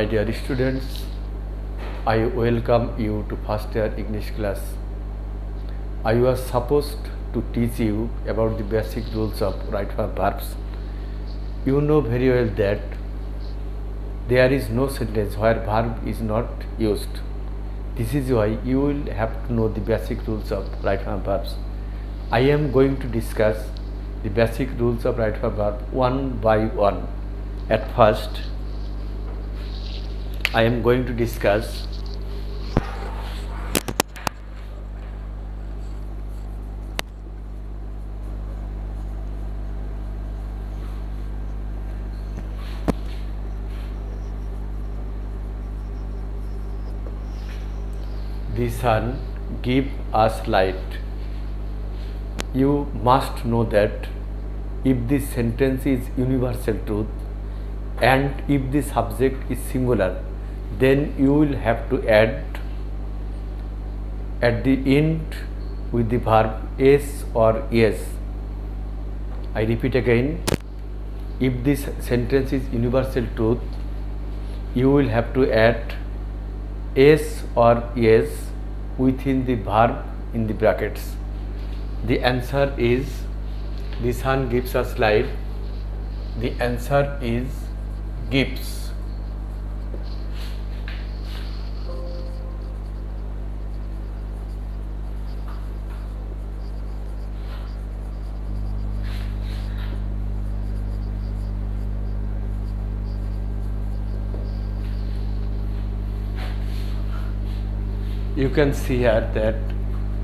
My dear students, I welcome you to first year English class. I was supposed to teach you about the basic rules of right verb verbs. You know very well that there is no sentence where verb is not used. This is why you will have to know the basic rules of right verb verbs. I am going to discuss the basic rules of right verb verb one by one. At first, I am going to discuss the sun give us light. You must know that if this sentence is universal truth and if the subject is singular, then you will have to add at the end with the verb yes or yes. I repeat again, if this sentence is universal truth, you will have to add yes or yes within the verb in the brackets. The answer is the sun gives us light. The answer is gives. You can see here that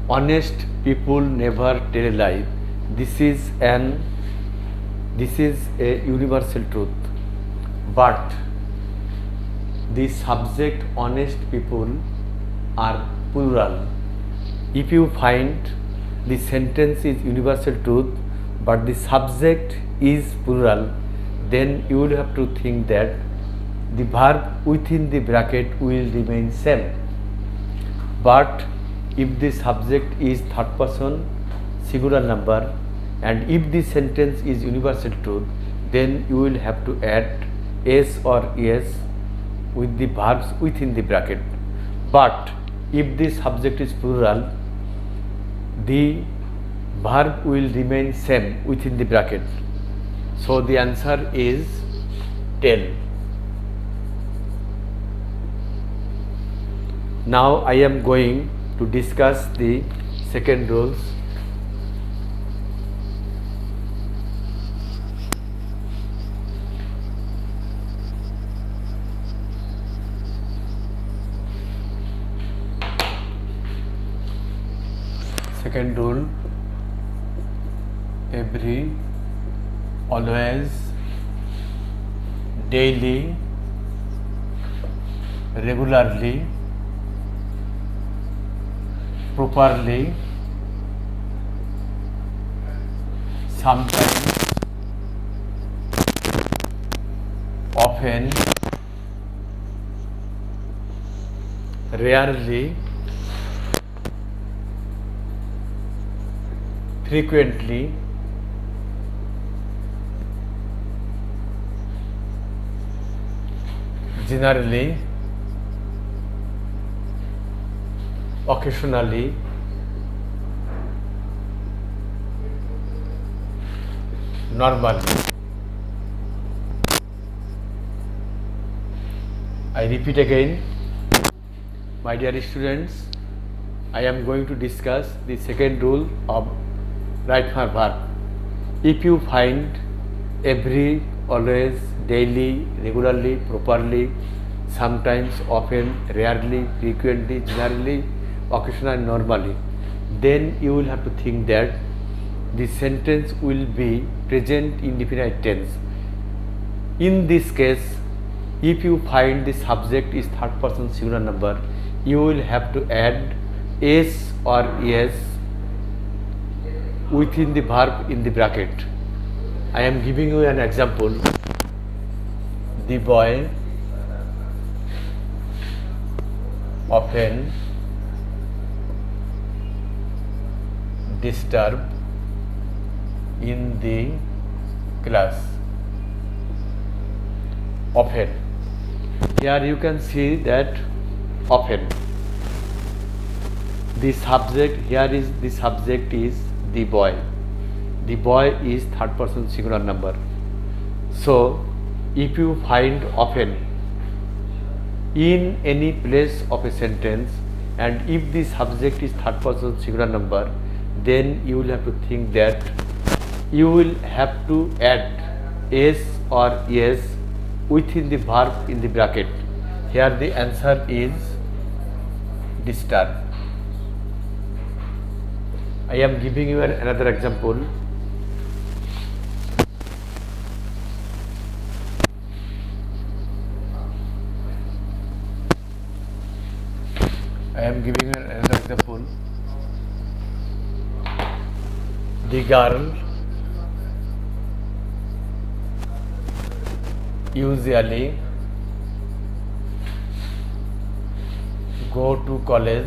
honest people never tell a lie. This is a universal truth. But the subject honest people are plural. If you find the sentence is universal truth but the subject is plural, then you will have to think that the verb within the bracket will remain same. But if the subject is third person singular number and if the sentence is universal truth, then you will have to add yes or yes with the verbs within the bracket. But if the subject is plural, the verb will remain same within the bracket. So the answer is tell. Now I am going to discuss the second rules. Second rule, every, always, daily, regularly, properly, sometimes, often, rarely, frequently, generally, occasionally, normally. I repeat again, my dear students, I am going to discuss the second rule of right verb verb. If you find every, always, daily, regularly, properly, sometimes, often, rarely, frequently, generally, occasionally, normally, then you will have to think that the sentence will be present indefinite tense. In this case, if you find the subject is third person singular number, you will have to add yes or yes within the verb in the bracket. I am giving you an example. The boy often disturb in the class. Often. Here you can see that often. The subject here is the subject is the boy. The boy is third person singular number. So if you find often in any place of a sentence and if the subject is third person singular number, then you will have to think that you will have to add s or yes within the verb in the bracket. Here the answer is disturb. I am giving you another example. The girl usually go to college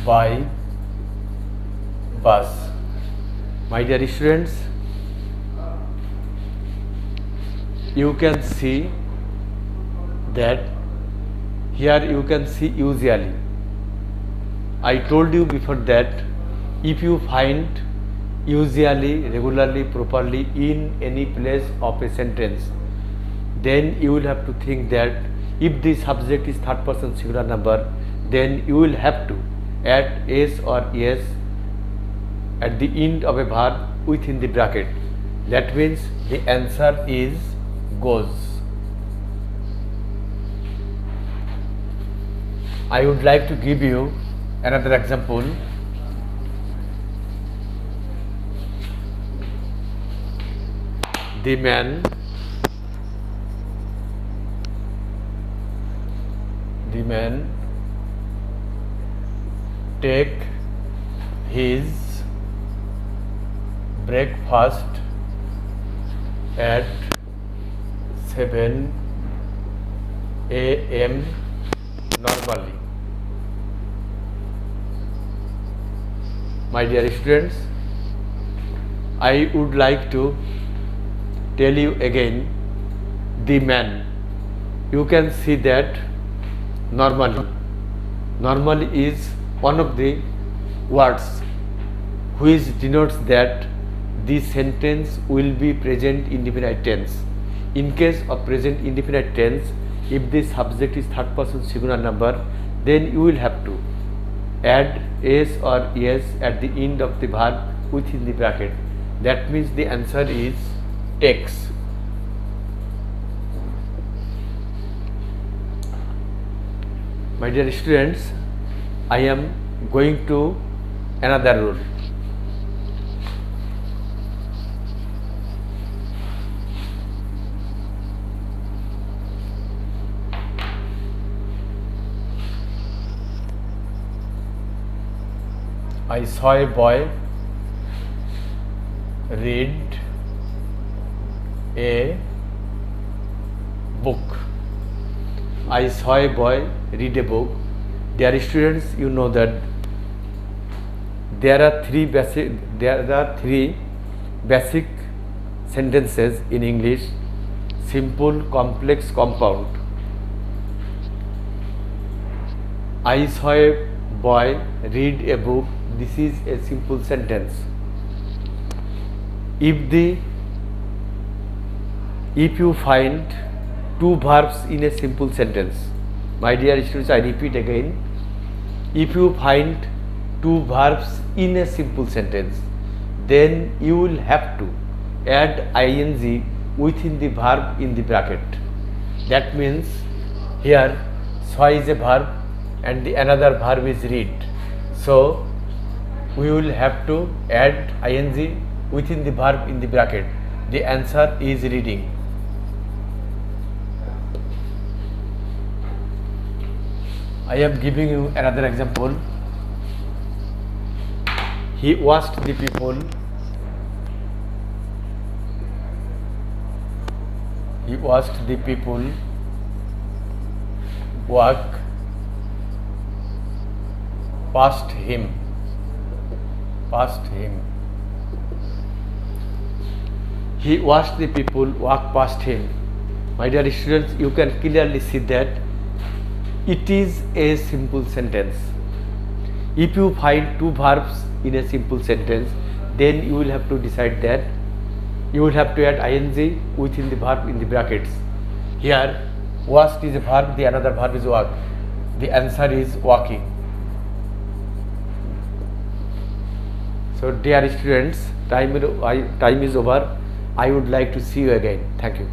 by bus. My dear students, you can see that here you can see usually. I told you before that if you find usually, regularly, properly in any place of a sentence, then you will have to think that if the subject is third person singular number, then you will have to add s or yes at the end of a verb within the bracket. That means the answer is goes. I would like to give you another example. The man take his breakfast at 7 a.m. normally. My dear students, I would like to tell you again, the man. You can see that normally. Normally is one of the words which denotes that the sentence will be present indefinite tense. In case of present indefinite tense, if the subject is third person singular number, then you will have to add s or yes at the end of the verb within the bracket. That means the answer is takes. My dear students, I am going to another rule. I saw a boy read a book. I saw a boy read a book. Dear students, you know that there are three basic sentences in English: simple, complex, compound. I saw a boy read a book. This is a simple sentence. If you find two verbs in a simple sentence, my dear students, I repeat again, if you find two verbs in a simple sentence, then you will have to add ing within the verb in the bracket. That means here saw is a verb and the another verb is read. So we will have to add ing within the verb in the bracket. The answer is reading. I am giving you another example. He watched the people. He watched the people walk past him. He watched the people walk past him. My dear students, you can clearly see that it is a simple sentence. If you find two verbs in a simple sentence, then you will have to decide that you will have to add ing within the verb in the brackets. Here, washed is a verb, the another verb is walk. The answer is walking. So dear students, time is over. I would like to see you again. Thank you.